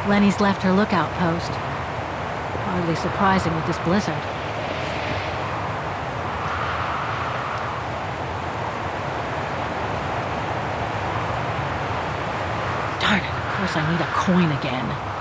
Lenny's left her lookout post. Hardly surprising with this blizzard. Darn it, of course I need a coin again.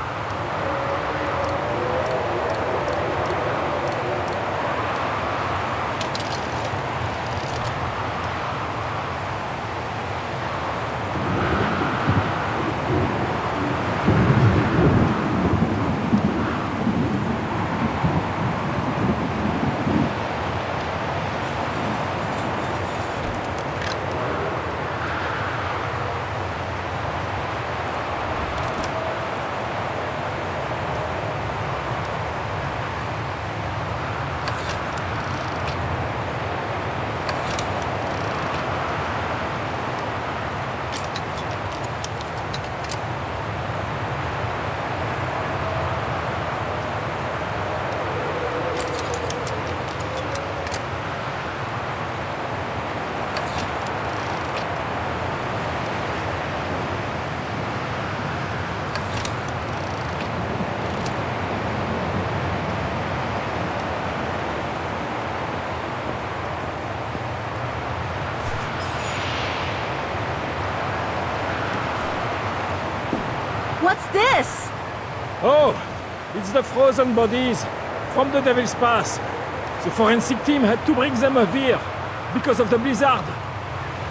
What's this? Oh, it's the frozen bodies from the Devil's Pass. The forensic team had to bring them up here because of the blizzard.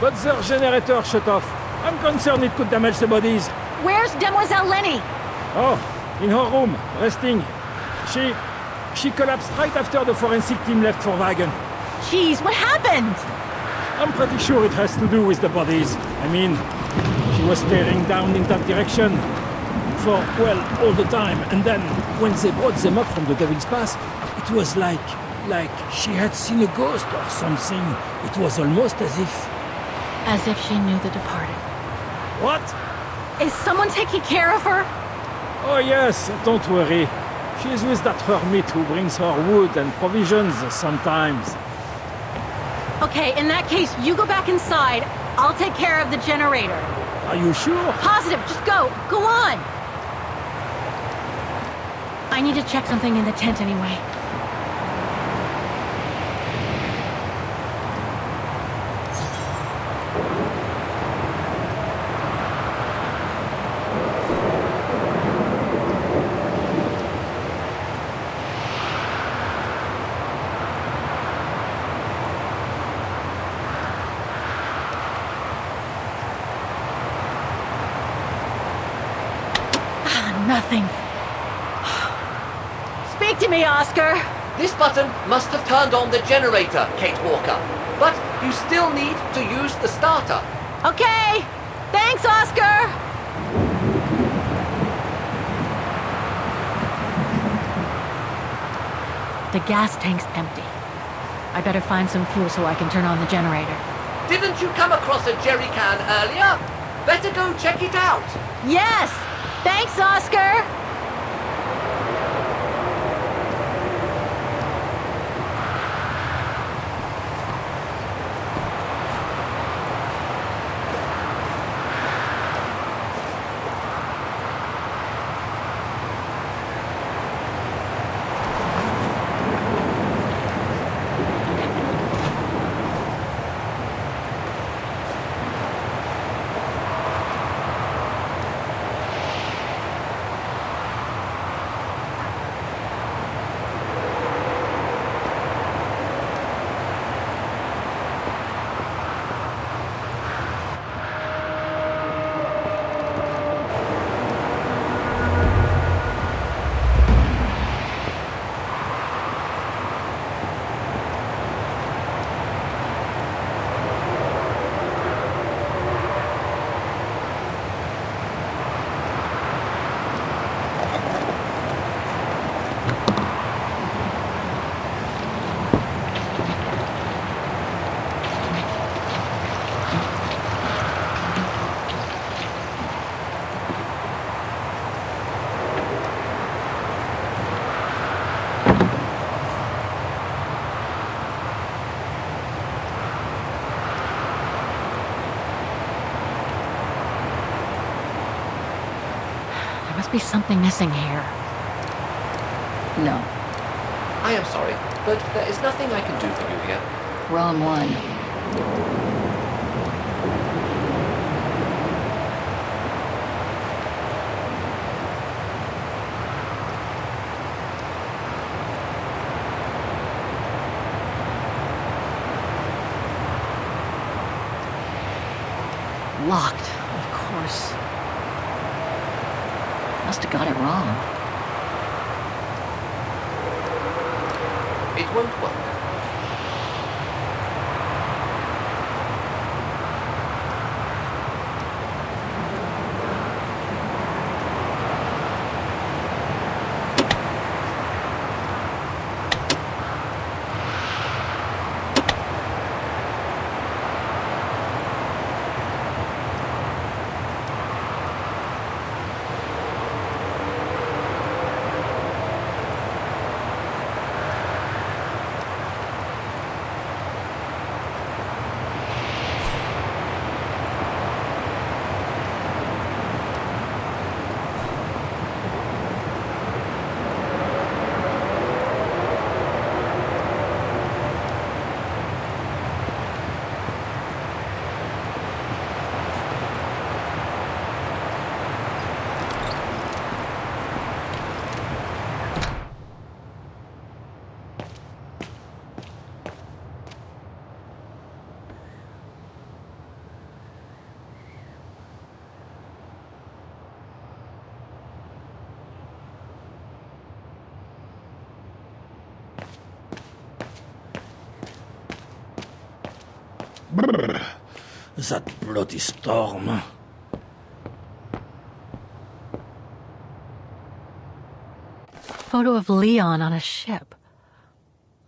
But their generator shut off. I'm concerned it could damage the bodies. Where's Demoiselle Lenny? Oh, in her room, resting. She collapsed right after the forensic team left for Wagen. Jeez, what happened? I'm pretty sure it has to do with the bodies. I mean, she was staring down in that direction for, well, all the time. And then, when they brought them up from the Devil's Pass, it was like she had seen a ghost or something. It was almost as if... As if she knew the departed. What? Is someone taking care of her? Oh yes, don't worry. She's with that hermit who brings her wood and provisions sometimes. Okay, in that case, you go back inside. I'll take care of the generator. Are you sure? Positive, just go. Go on. I need to check something in the tent anyway. Nothing. Speak to me, Oscar! This button must have turned on the generator, Kate Walker. But you still need to use the starter. Okay! Thanks, Oscar! The gas tank's empty. I better find some fuel so I can turn on the generator. Didn't you come across a jerry can earlier? Better go check it out. Yes! Thanks, Oscar! be something missing here. No, I am sorry, but there is nothing I can do for you here. wrong one. Locked, of course. Must have got it wrong. It won't work. Brrr, that bloody storm. Photo of Leon on a ship.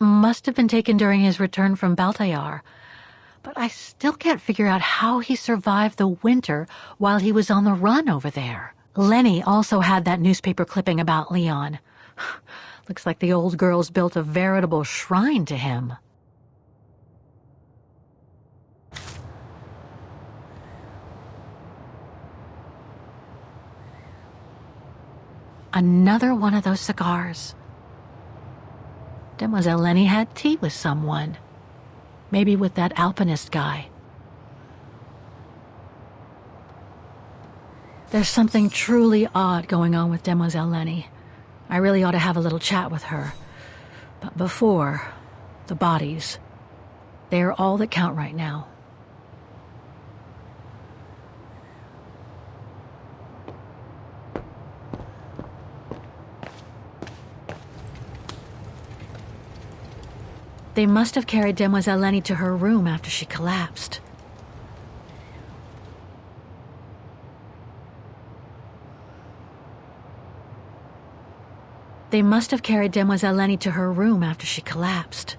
Must have been taken during his return from Baltayar. But I still can't figure out how he survived the winter while he was on the run over there. Lenny also had that newspaper clipping about Leon. Looks like the old girl's built a veritable shrine to him. Another one of those cigars. Demoiselle Lenny had tea with someone. Maybe with that alpinist guy. There's something truly odd going on with Demoiselle Lenny. I really ought to have a little chat with her. But before, the bodies. They are all that count right now. They must have carried Demoiselle Lenny to her room after she collapsed. They must have carried Demoiselle Lenny to her room after she collapsed.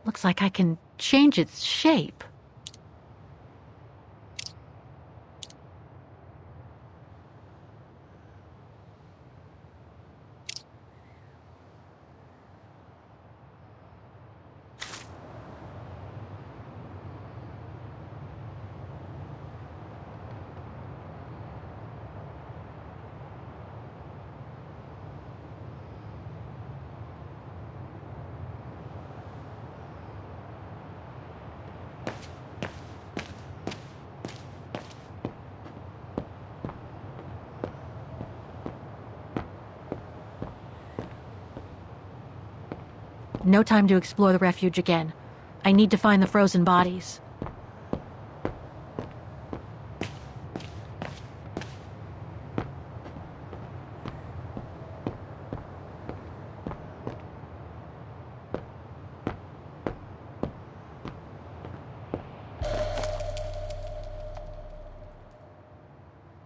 Looks like I can change its shape. No time to explore the refuge again. I need to find the frozen bodies.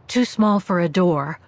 too small for a door.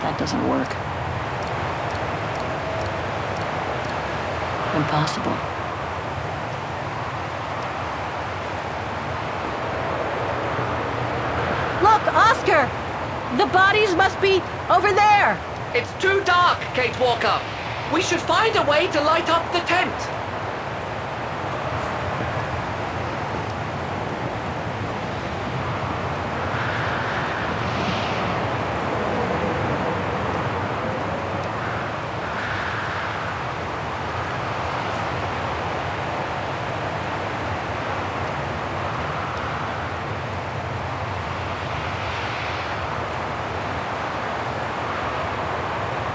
That doesn't work. Impossible. Look, Oscar! The bodies must be over there! It's too dark, Kate Walker. We should find a way to light up the tent.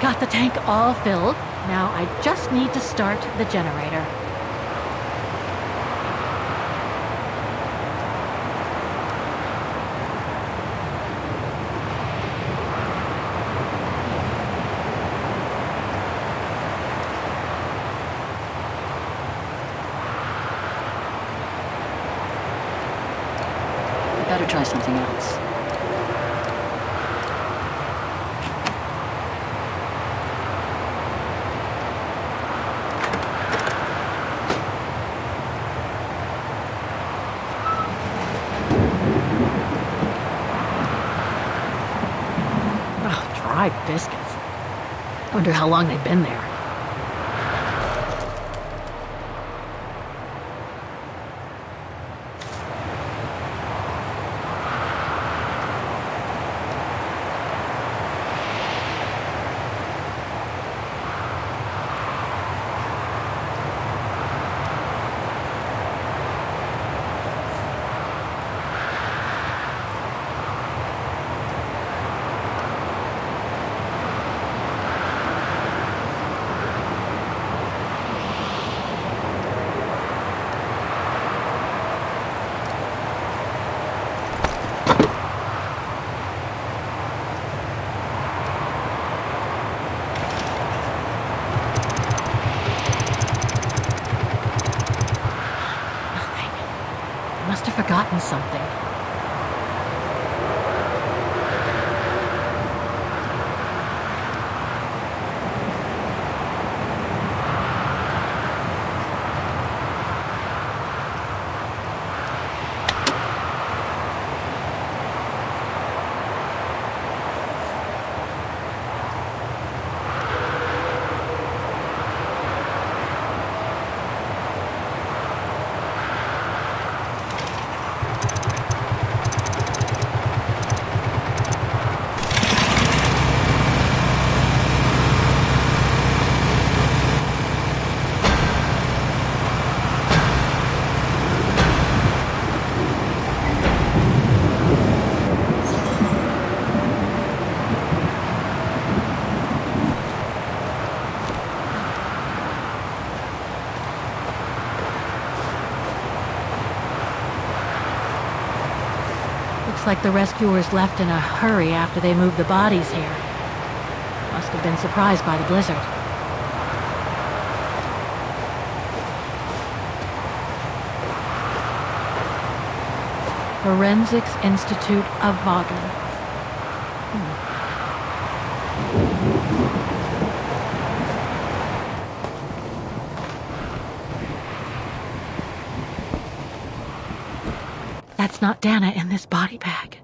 Got the tank all filled. Now I just need to start the generator. Better try something else. Oh, dry biscuits. Wonder how long they've been there. Must have forgotten something. Looks like the rescuers left in a hurry after they moved the bodies here. Must have been surprised by the blizzard. Forensics Institute of Vaughan. That's not Dana in this body bag.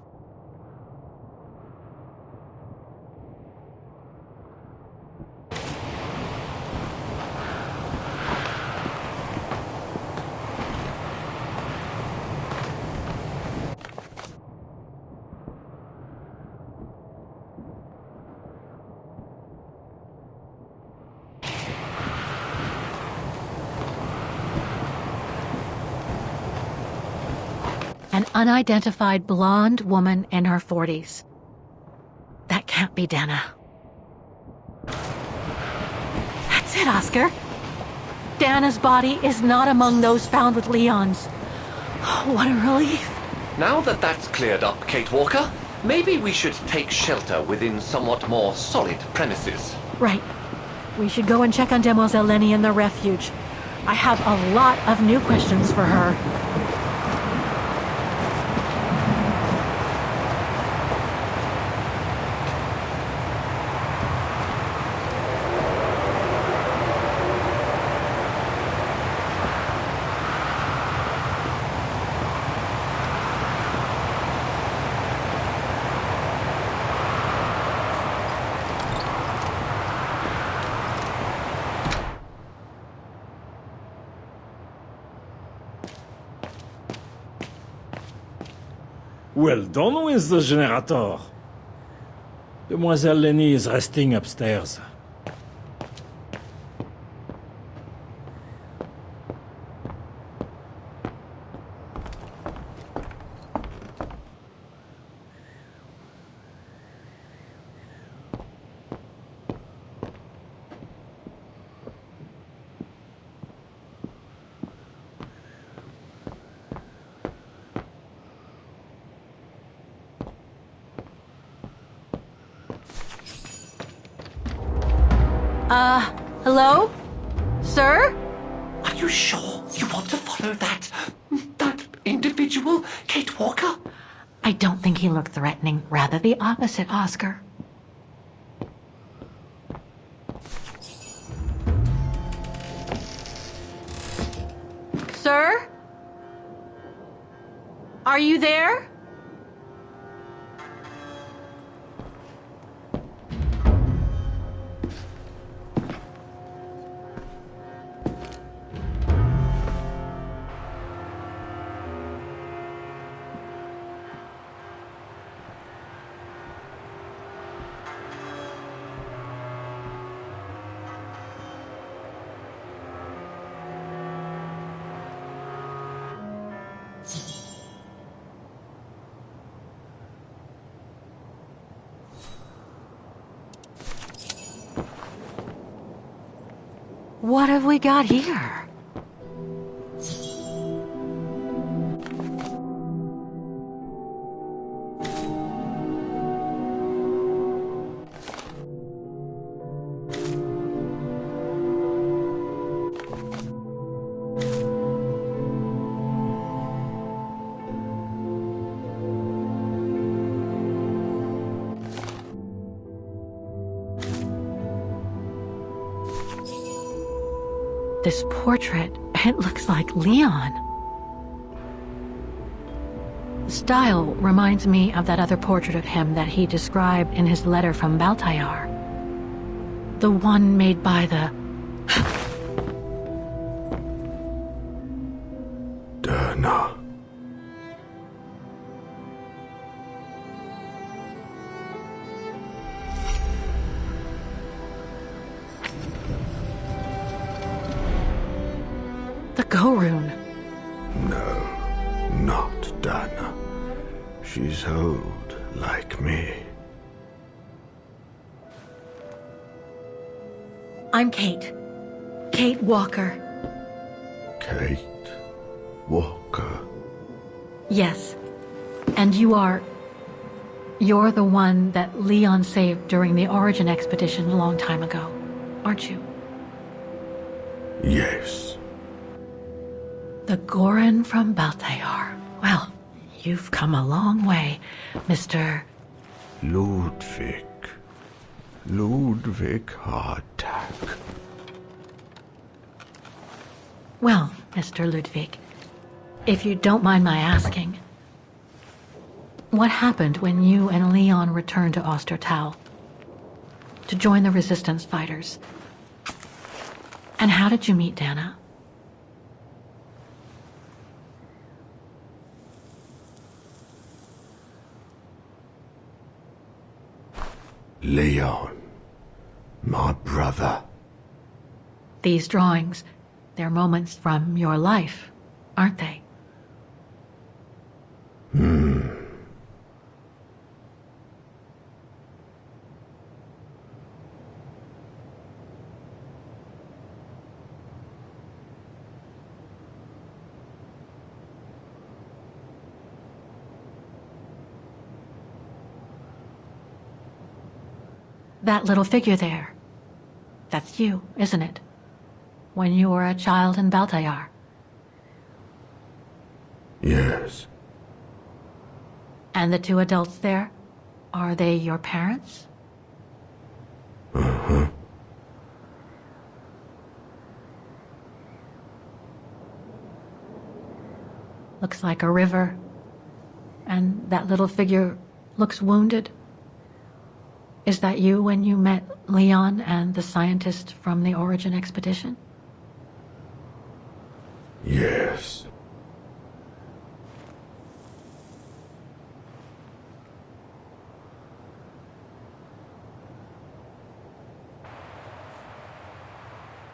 An unidentified blonde woman in her 40s. That can't be Dana. That's it, Oscar. Dana's body is not among those found with Leon's. What a relief. Now that that's cleared up, Kate Walker, maybe we should take shelter within somewhat more solid premises. Right. We should go and check on Demoiselle Lenny in the refuge. I have a lot of new questions for her. Well done with the generator. Demoiselle Lenny is resting upstairs. Hello? Sir? Are you sure you want to follow that individual, Kate Walker? I don't think he looked threatening. Rather the opposite, Oscar. Sir? Are you there? What have we got here? This portrait, it looks like Leon. The style reminds me of that other portrait of him that he described in his letter from Baltayar. The one made by the... Dana. the Go-Rune. No, not Dana. She's old, like me. I'm Kate. Kate Walker. Kate Walker. Yes. And you're the one that Leon saved during the Origin expedition a long time ago, aren't you? Yes. The Goran from Baltayar. Well, you've come a long way, Mr. Ludwig. Ludwig Hardtack. Well, Mr. Ludwig, if you don't mind my asking, what happened when you and Leon returned to Ostertal to join the resistance fighters? And how did you meet Dana? Leon. My brother. These drawings, they're moments from your life, aren't they? That little figure there. That's you, isn't it? When you were a child in Baltayar. Yes. And the two adults there? Are they your parents? Uh-huh. Looks like a river. And that little figure looks wounded. Is that you when you met Leon and the scientist from the Origin expedition? Yes.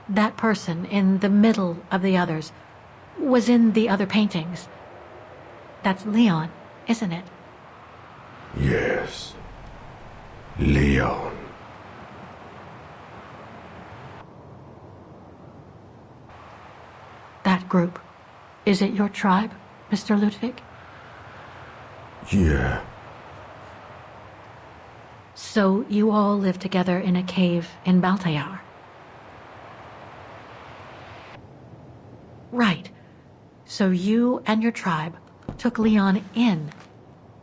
That person in the middle of the others was in the other paintings. That's Leon, isn't it? Yes. Leon. That group. Is it your tribe, Mr. Ludwig? Yeah. So you all live together in a cave in Baltayar? Right. So you and your tribe took Leon in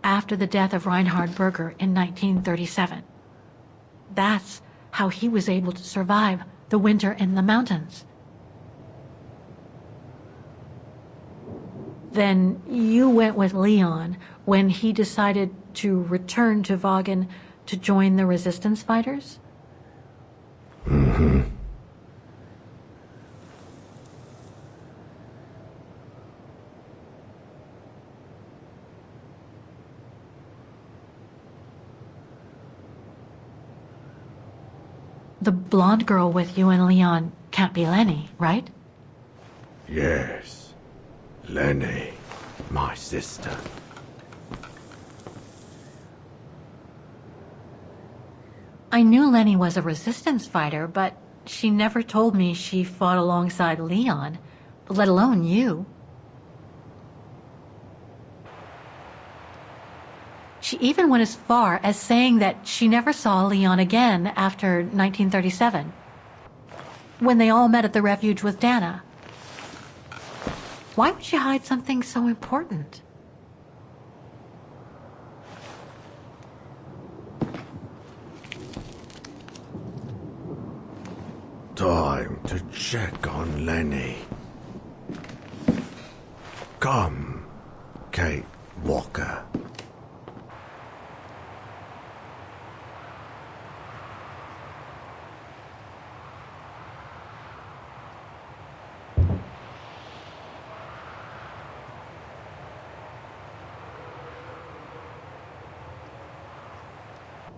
after the death of Reinhard Berger in 1937. That's how he was able to survive the winter in the mountains. Then you went with Leon when he decided to return to Vaughan to join the resistance fighters? Mm-hmm. The blonde girl with you and Leon can't be Lenny, right? Yes. Lenny, my sister. I knew Lenny was a resistance fighter, but she never told me she fought alongside Leon, let alone you. She even went as far as saying that she never saw Leon again after 1937, when they all met at the refuge with Dana. Why would she hide something so important? Time to check on Lenny. Come, Kate Walker.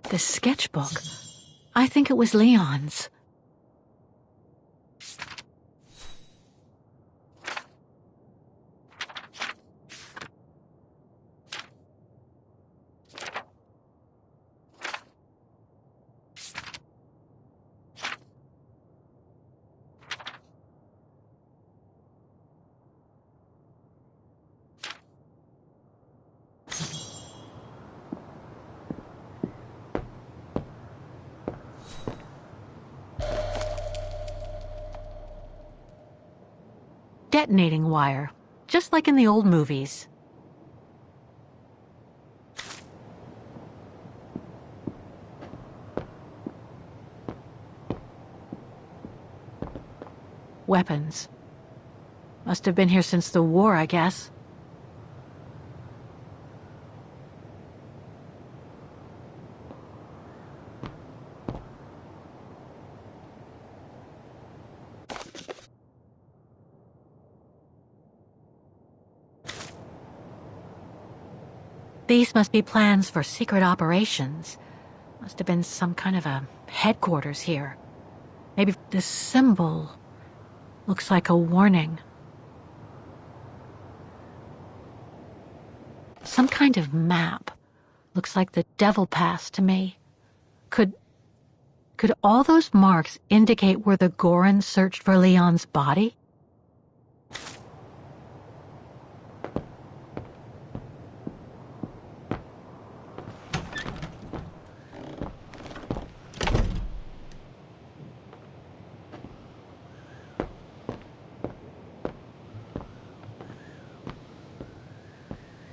The sketchbook. I think it was Leon's. Detonating wire, just like in the old movies. Weapons. Must have been here since the war, I guess. These must be plans for secret operations. Must have been some kind of a headquarters here. Maybe this symbol looks like a warning. Some kind of map. Looks like the Devil Pass to me. Could all those marks indicate where the Gorons searched for Leon's body?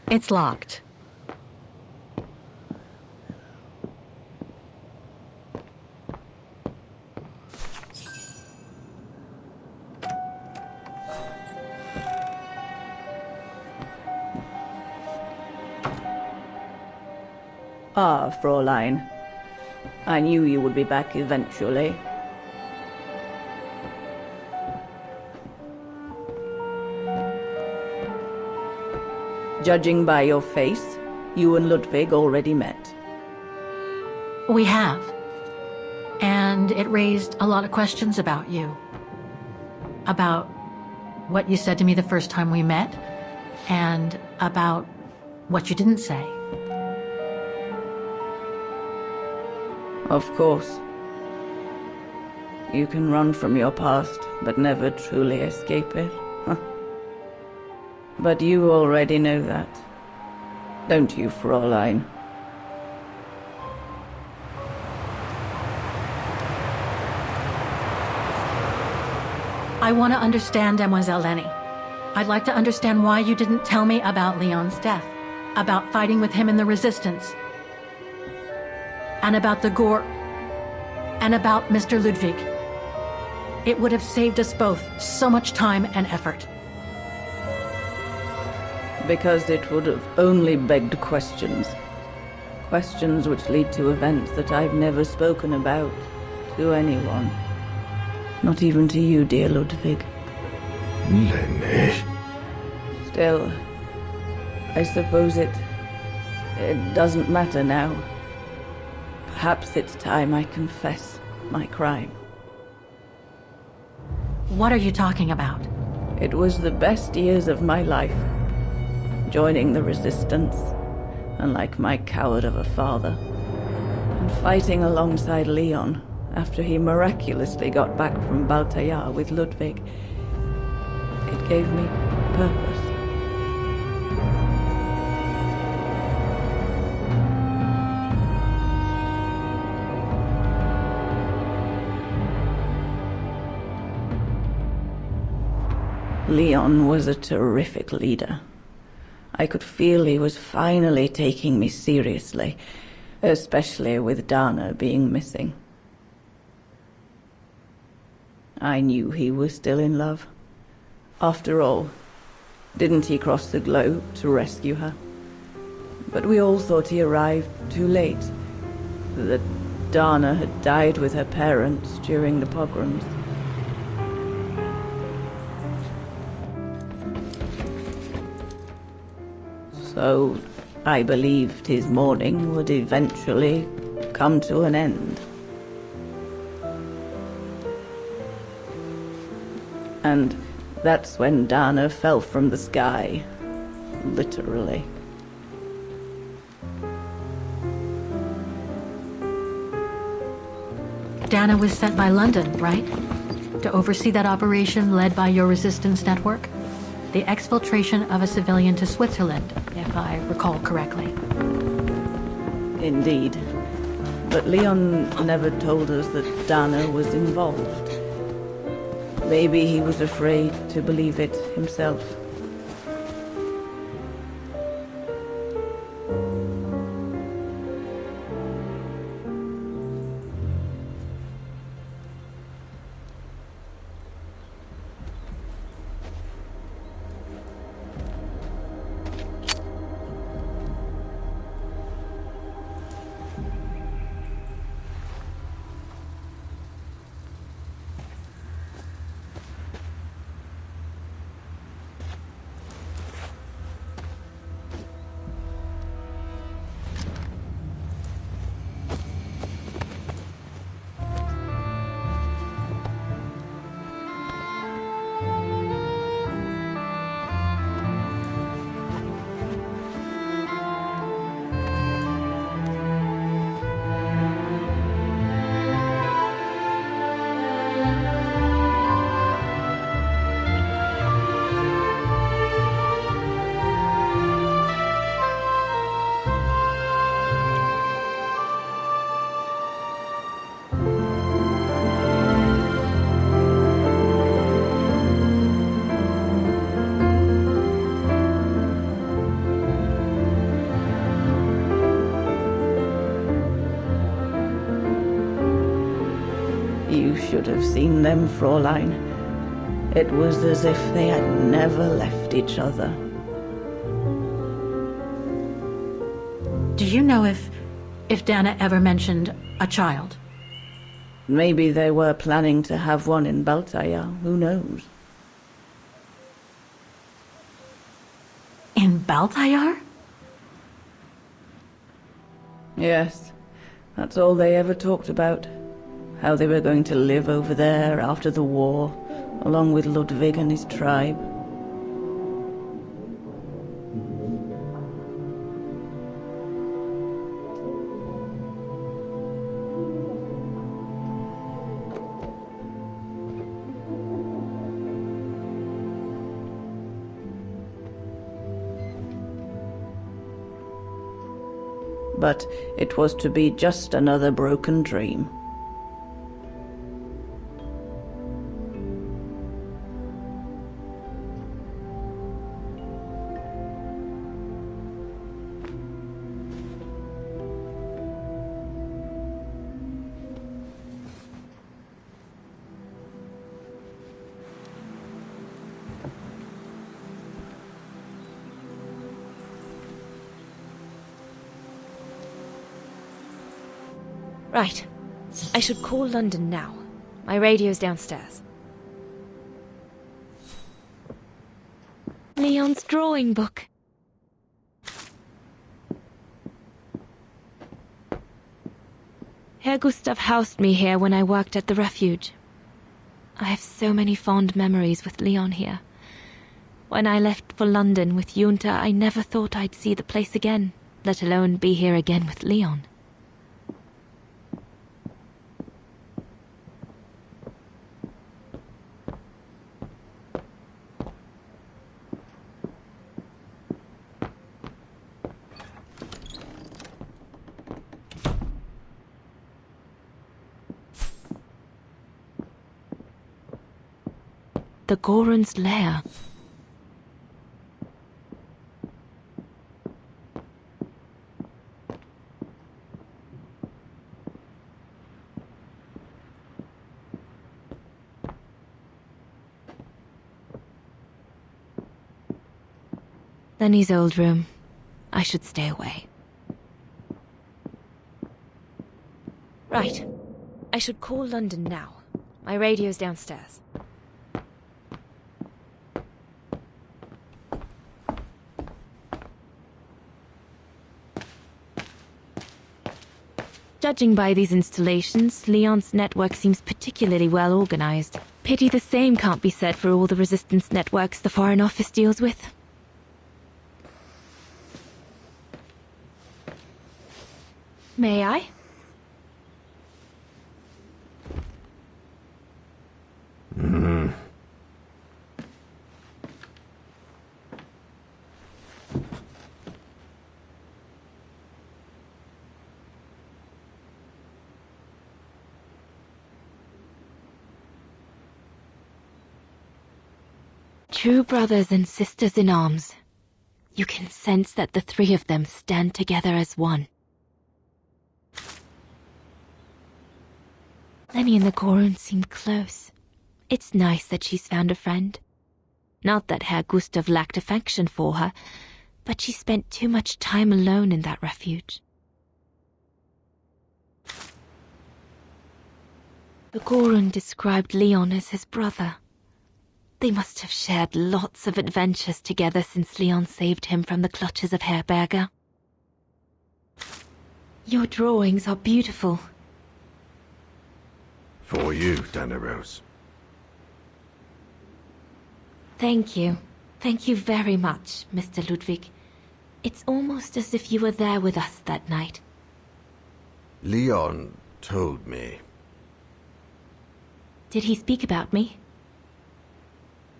It's locked. Ah, Fräulein. I knew you would be back eventually. Judging by your face, you and Ludwig already met. We have. And it raised a lot of questions about you. About what you said to me the first time we met, and about what you didn't say. Of course. You can run from your past, but never truly escape it. But you already know that. Don't you, Fräulein? I want to understand Demoiselle Lenny. I'd like to understand why you didn't tell me about Leon's death, about fighting with him in the Resistance, and about the Gore, and about Mr. Ludwig. It would have saved us both so much time and effort. Because it would have only begged questions. Questions which lead to events that I've never spoken about to anyone. Not even to you, dear Ludwig. Lenny. Still, I suppose it doesn't matter now. Perhaps it's time I confess my crime. What are you talking about? It was the best years of my life. Joining the Resistance, unlike my coward of a father, and fighting alongside Leon after he miraculously got back from Baltayar with Ludwig. It gave me purpose. Leon was a terrific leader. I could feel he was finally taking me seriously, especially with Dana being missing. I knew he was still in love. After all, didn't he cross the globe to rescue her? But we all thought he arrived too late, that Dana had died with her parents during the pogroms. So I believed his mourning would eventually come to an end. And that's when Dana fell from the sky, literally. Dana was sent by London, right? To oversee that operation led by your resistance network? The exfiltration of a civilian to Switzerland, if I recall correctly. Indeed. But Leon never told us that Dana was involved. Maybe he was afraid to believe it himself. could have seen them, Fräulein. It was as if they had never left each other. Do you know if Dana ever mentioned a child? Maybe they were planning to have one in Baltaya, who knows? In Baltayar? Yes, that's all they ever talked about. How they were going to live over there after the war, along with Ludwig and his tribe. But it was to be just another broken dream. Right. I should call London now. My radio's downstairs. Leon's drawing book. Herr Gustav housed me here when I worked at the refuge. I have so many fond memories with Leon here. When I left for London with Junta, I never thought I'd see the place again, let alone be here again with Leon. The Goron's lair. Lenny's old room. I should stay away. Right. I should call London now. My radio's downstairs. Judging by these installations, Leon's network seems particularly well organized. Pity the same can't be said for all the resistance networks the Foreign Office deals with. May I? True brothers and sisters in arms. You can sense that the three of them stand together as one. Lenny and the Goron seem close. It's nice that she's found a friend. Not that Herr Gustav lacked affection for her, but she spent too much time alone in that refuge. The Goron described Leon as his brother. They must have shared lots of adventures together since Leon saved him from the clutches of Herberger. Your drawings are beautiful. For you, Dana Rose. Thank you. Thank you very much, Mr. Ludwig. It's almost as if you were there with us that night. Leon told me. Did he speak about me?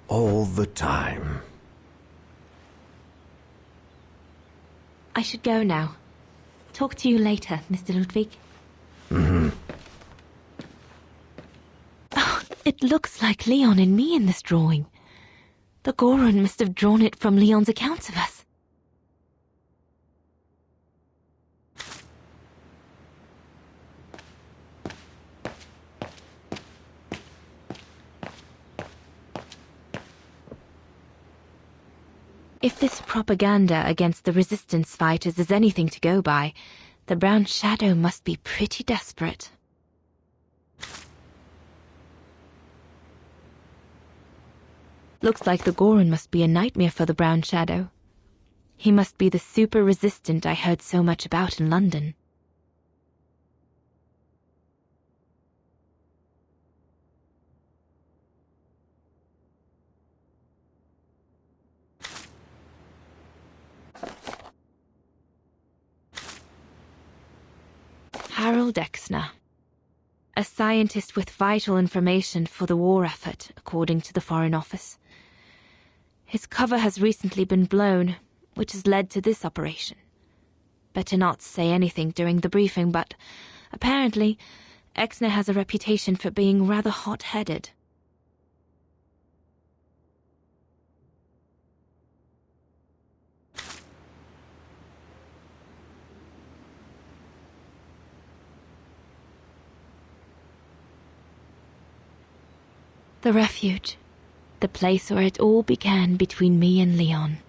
All the time. I should go now. Talk to you later, Mr. Ludwig. Oh, it looks like Leon and me in this drawing. The Goron must have drawn it from Leon's accounts of us. If this propaganda against the resistance fighters is anything to go by, the Brown Shadow must be pretty desperate. Looks like the Goron must be a nightmare for the Brown Shadow. He must be the super resistant I heard so much about in London. Harold Exner. A scientist with vital information for the war effort, according to the Foreign Office. His cover has recently been blown, which has led to this operation. Better not say anything during the briefing, but apparently Exner has a reputation for being rather hot-headed. The refuge. The place where it all began between me and Leon.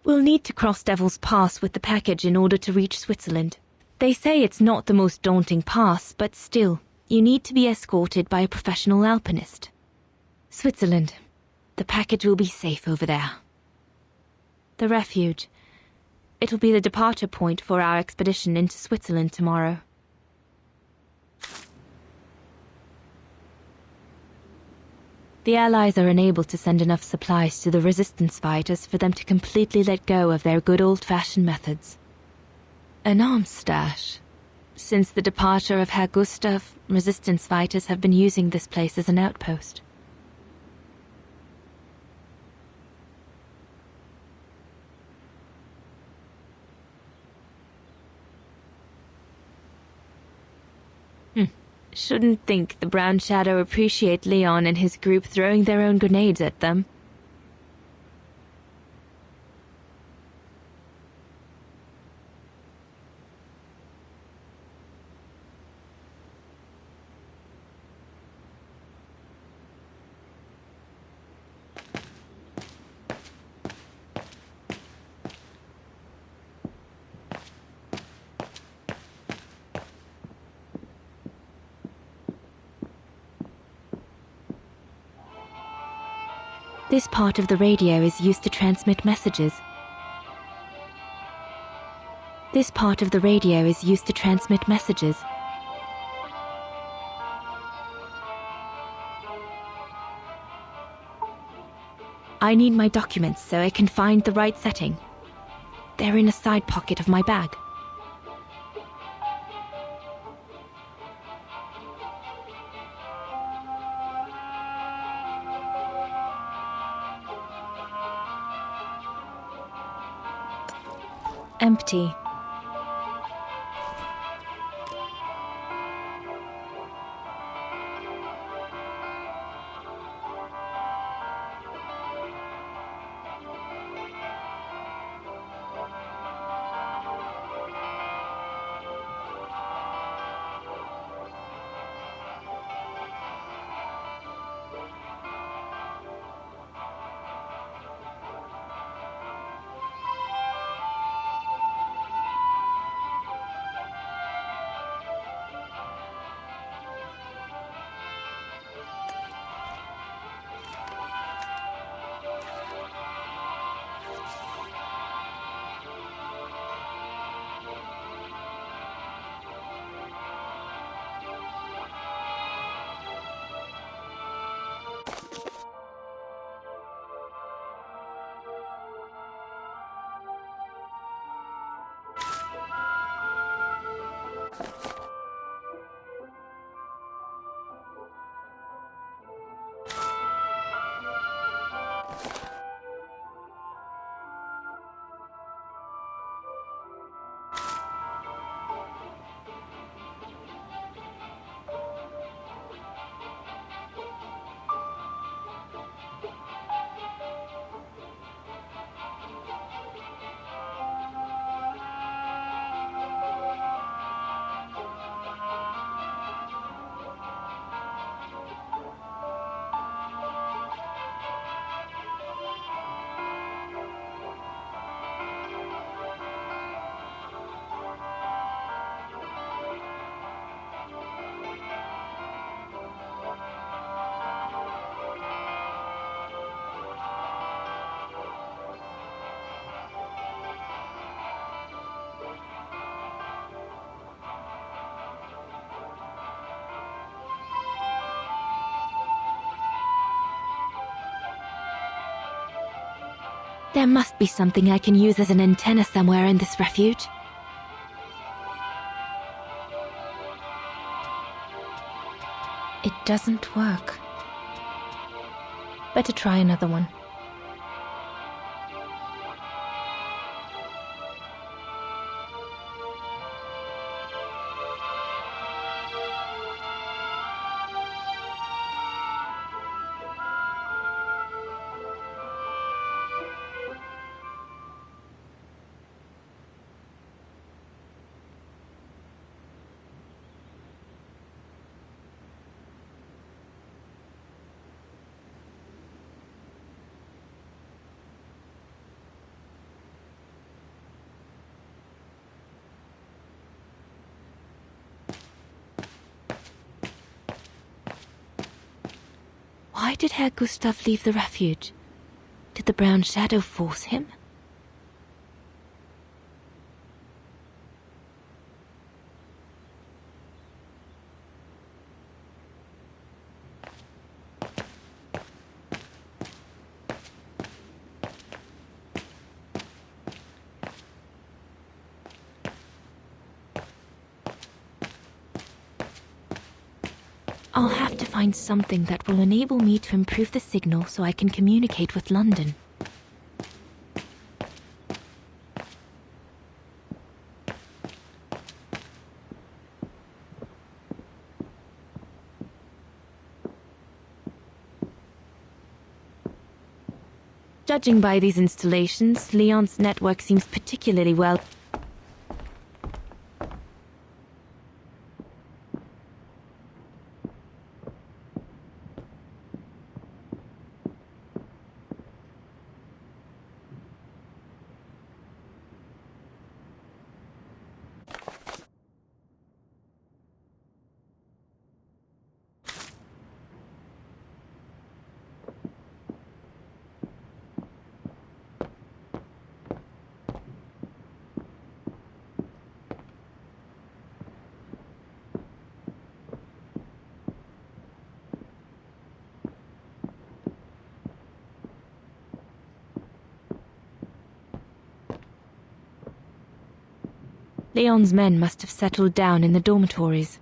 We'll need to cross Devil's Pass with the package in order to reach Switzerland. They say it's not the most daunting pass, but still, you need to be escorted by a professional alpinist. Switzerland. The package will be safe over there. The refuge. It'll be the departure point for our expedition into Switzerland tomorrow. The Allies are unable to send enough supplies to the resistance fighters for them to completely let go of their good old-fashioned methods. An arms stash. Since the departure of Herr Gustav, resistance fighters have been using this place as an outpost. Shouldn't think the Brown Shadow appreciate Leon and his group throwing their own grenades at them. This part of the radio is used to transmit messages. This part of the radio is used to transmit messages. I need my documents so I can find the right setting. They're in a side pocket of my bag. Empty. There must be something I can use as an antenna somewhere in this refuge. It doesn't work. Better try another one. Why did Herr Gustav leave the refuge? Did the brown shadow force him? I'll have to find something that will enable me to improve the signal so I can communicate with London. Judging by these installations, Leon's network seems particularly well. Leon's men must have settled down in the dormitories.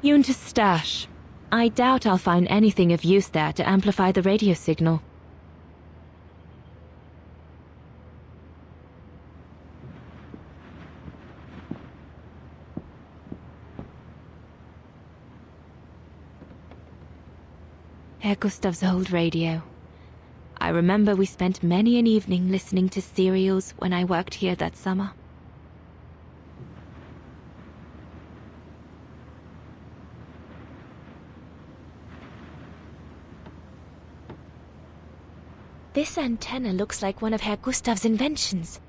Junta's stash. I doubt I'll find anything of use there to amplify the radio signal. Herr Gustav's old radio. I remember we spent many an evening listening to serials when I worked here that summer. This antenna looks like one of Herr Gustav's inventions.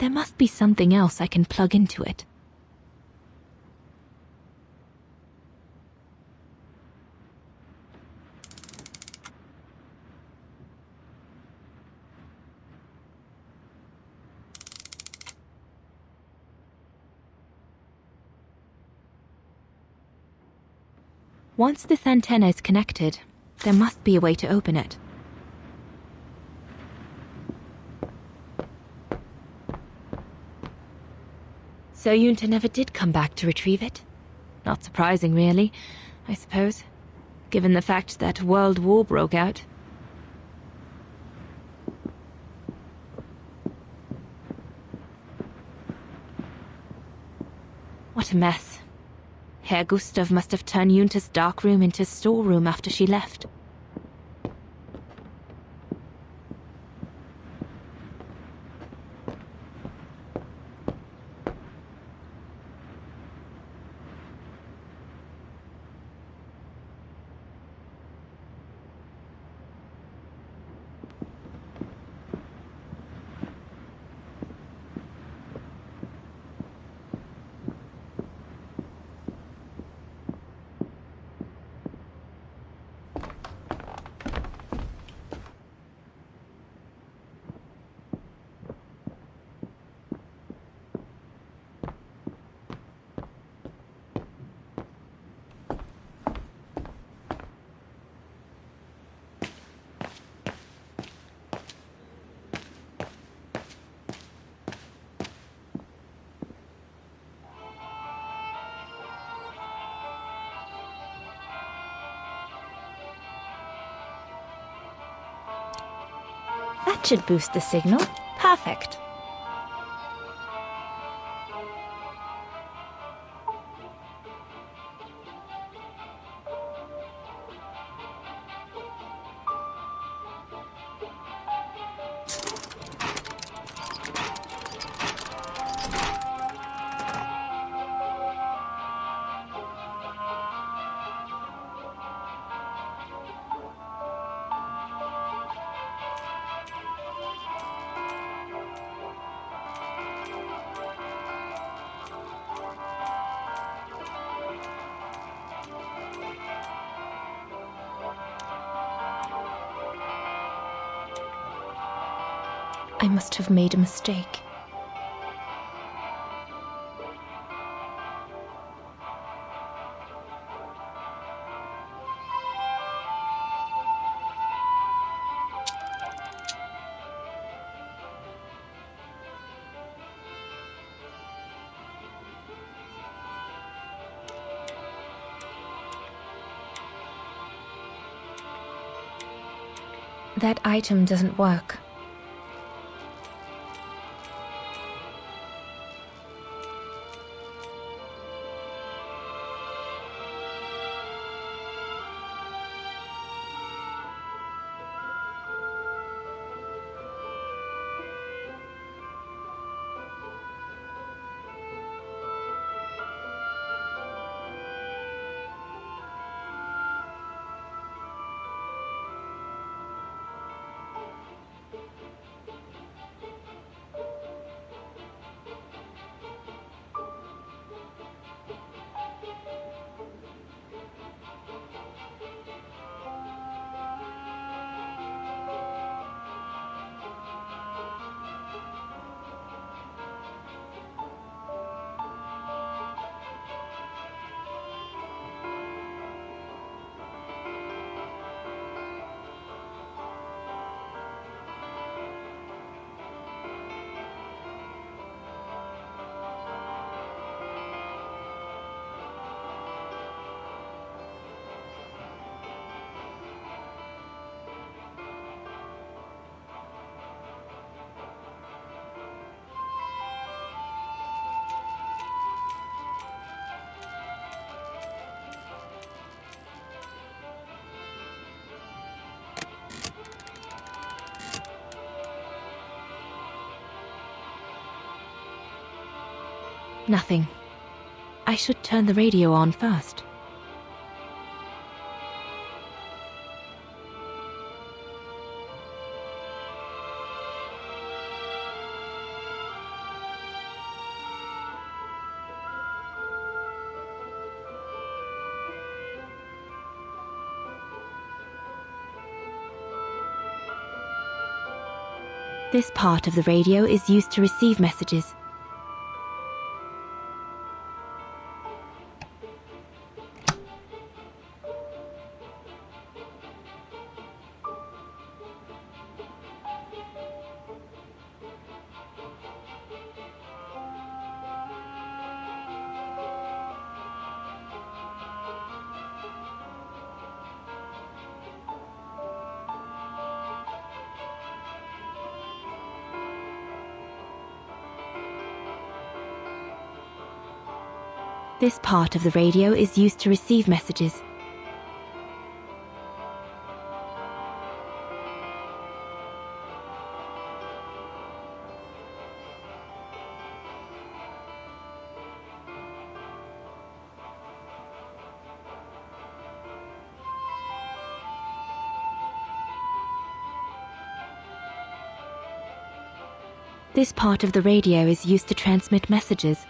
There must be something else I can plug into it. Once this antenna is connected, there must be a way to open it. So Junta never did come back to retrieve it? Not surprising, really, I suppose, given the fact that World War broke out. What a mess. Herr Gustav must have turned Junta's dark room into a storeroom after she left. That should boost the signal. Perfect. I must have made a mistake. That item doesn't work. Nothing. I should turn the radio on first. This part of the radio is used to receive messages. This part of the radio is used to receive messages. This part of the radio is used to transmit messages.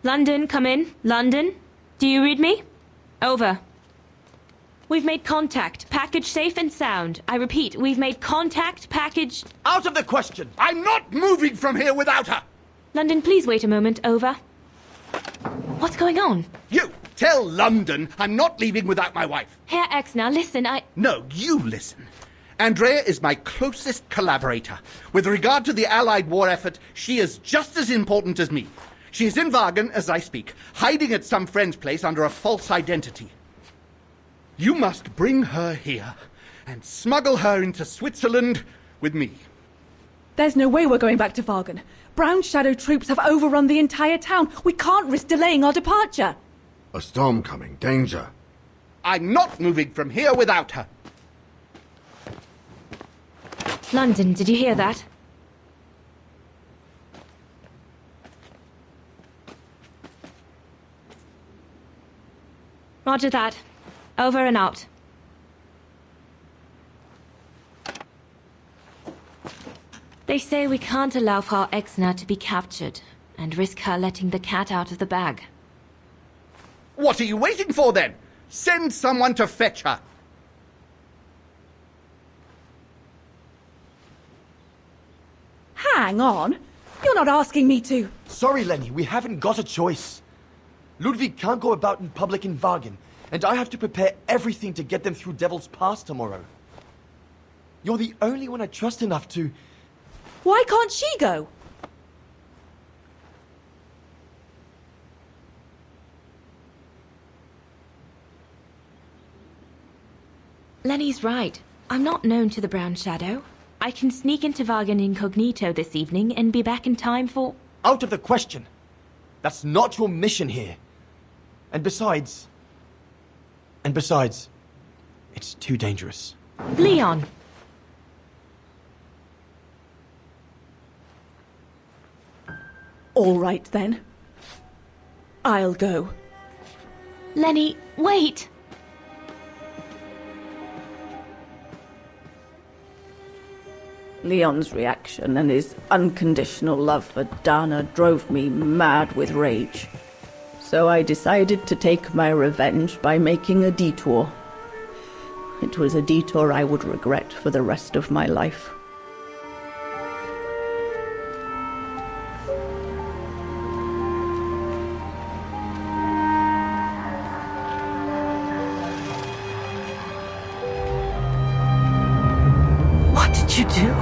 London, come in. London, do you read me? Over. We've made contact. Package safe and sound. I repeat, we've made contact. Package... Out of the question! I'm not moving from here without her! London, please wait a moment. Over. What's going on? You! Tell London I'm not leaving without my wife! Herr Exner, listen, No, you listen. Andrea is my closest collaborator. With regard to the Allied war effort, she is just as important as me. She is in Wagen as I speak, hiding at some friend's place under a false identity. You must bring her here and smuggle her into Switzerland with me. There's no way we're going back to Wagen. Brown Shadow troops have overrun the entire town. We can't risk delaying our departure. A storm coming. Danger. I'm not moving from here without her. London, did you hear that? Roger that. Over and out. They say we can't allow Frau Exner to be captured and risk her letting the cat out of the bag. What are you waiting for then? Send someone to fetch her. Hang on. You're not asking me to. Sorry, Lenny, we haven't got a choice. Ludwig can't go about in public in Wagen, and I have to prepare everything to get them through Devil's Pass tomorrow. You're the only one I trust enough to... Why can't she go? Lenny's right. I'm not known to the Brown Shadow. I can sneak into Wagen incognito this evening and be back in time for... Out of the question. That's not your mission here. And besides, it's too dangerous. Leon! All right, then. I'll go. Lenny, wait! Leon's reaction and his unconditional love for Dana drove me mad with rage. So I decided to take my revenge by making a detour. It was a detour I would regret for the rest of my life. What did you do?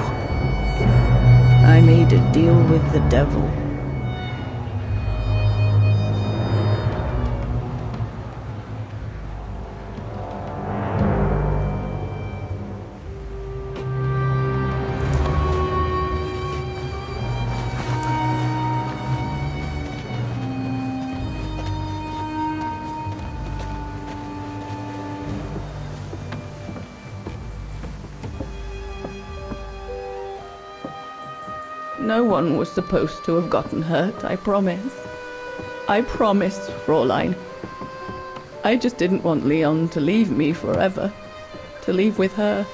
I made a deal with the devil. No one was supposed to have gotten hurt, I promise. I promise, Fräulein. I just didn't want Leon to leave me forever. To leave with her.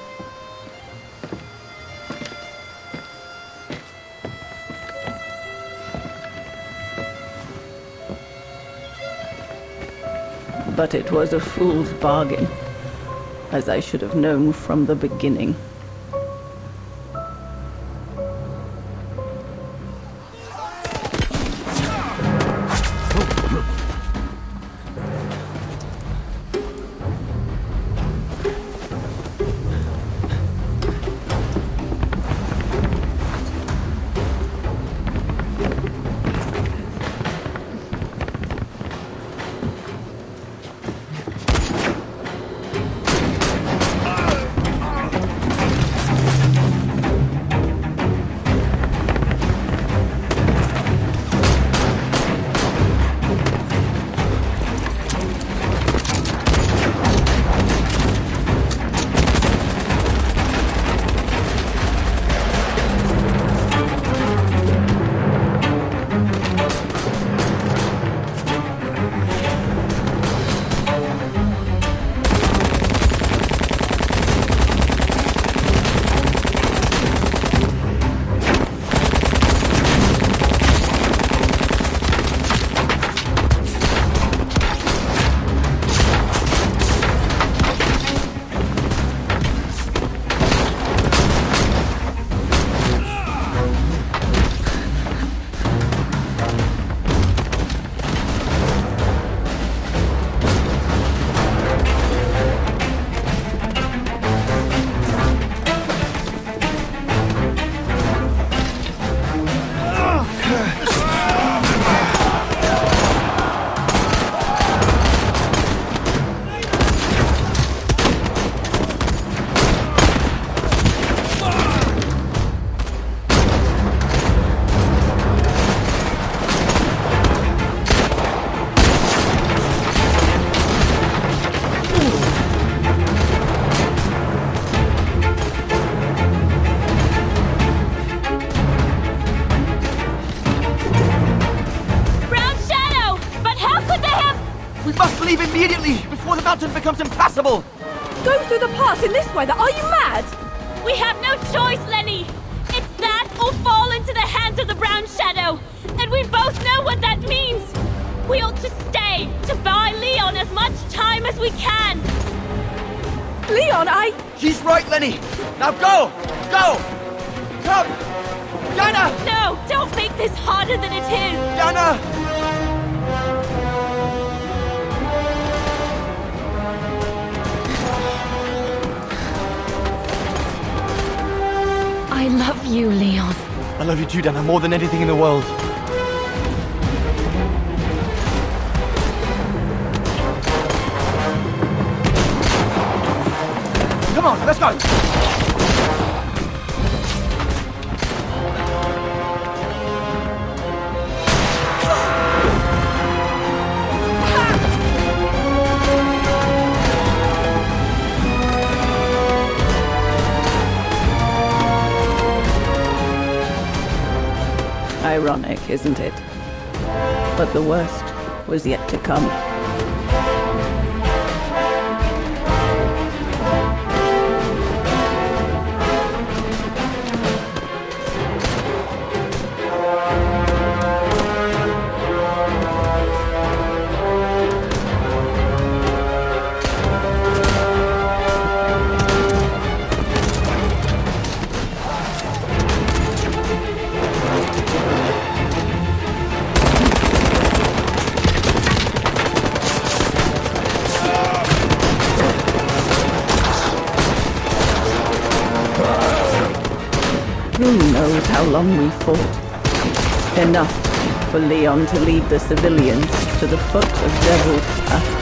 But it was a fool's bargain, as I should have known from the beginning. continent becomes impassable! Go through the pass in this weather? Are you mad? We have no choice, Lenny! It's that or fall into the hands of the Brown Shadow! And we both know what that means! We ought to stay, to buy Leon as much time as we can! Leon, He's right, Lenny! Now go! Go! Come! Yana! No, don't make this harder than it is! Yana! I love you, Leon. I love you too, Dana, more than anything in the world. Come on, let's go! Ironic, isn't it? But the worst was yet to come. Who knows how long we fought? Enough for Leon to lead the civilians to the foot of Devil's Path.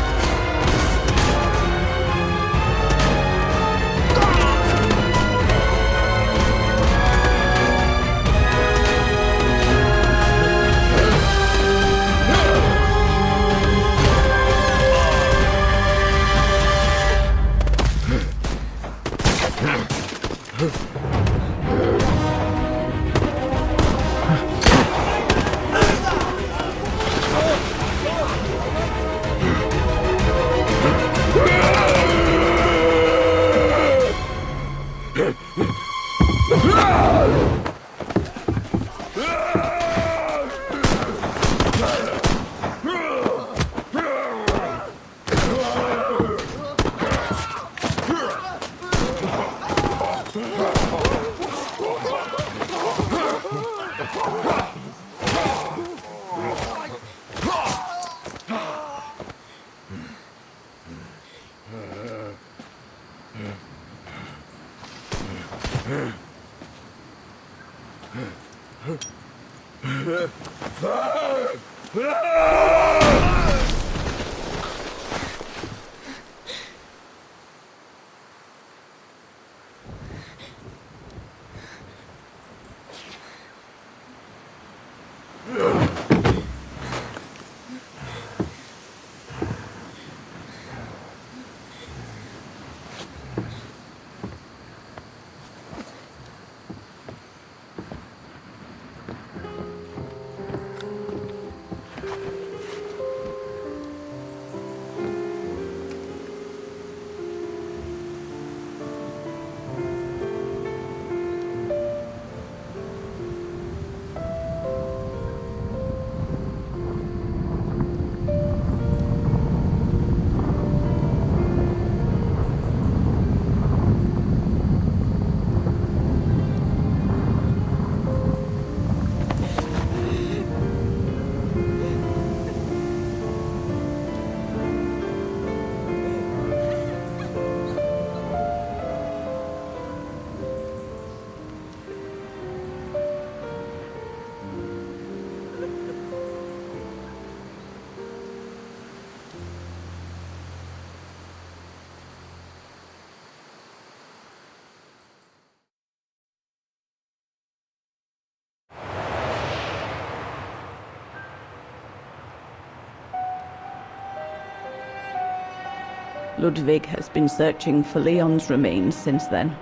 Ludwig has been searching for Leon's remains since then.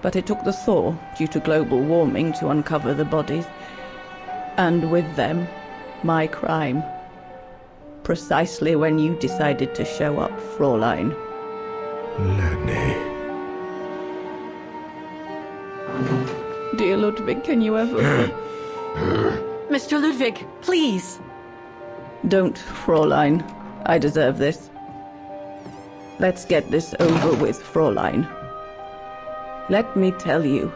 But it took the thaw due to global warming to uncover the bodies. And with them, my crime. precisely when you decided to show up, Fräulein. Lenny. Dear Ludwig, can you ever... Mr. Ludwig, please. Don't, Fräulein. I deserve this. Let's get this over with, Fräulein. Let me tell you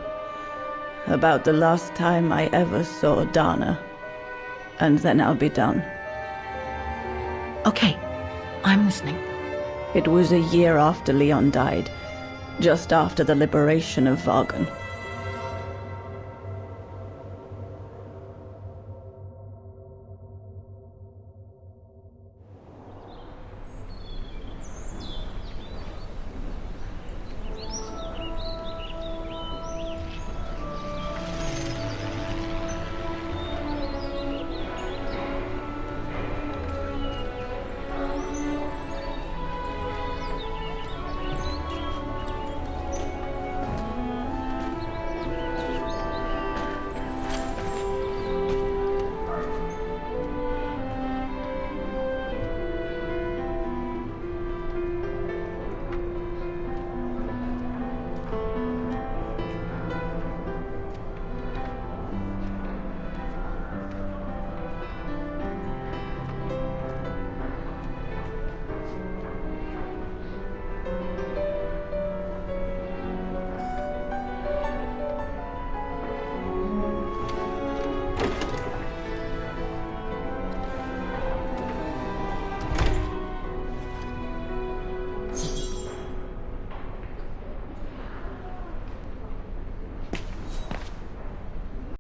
about the last time I ever saw Dana, and then I'll be done. Okay, I'm listening. It was a year after Leon died, just after the liberation of Vagan.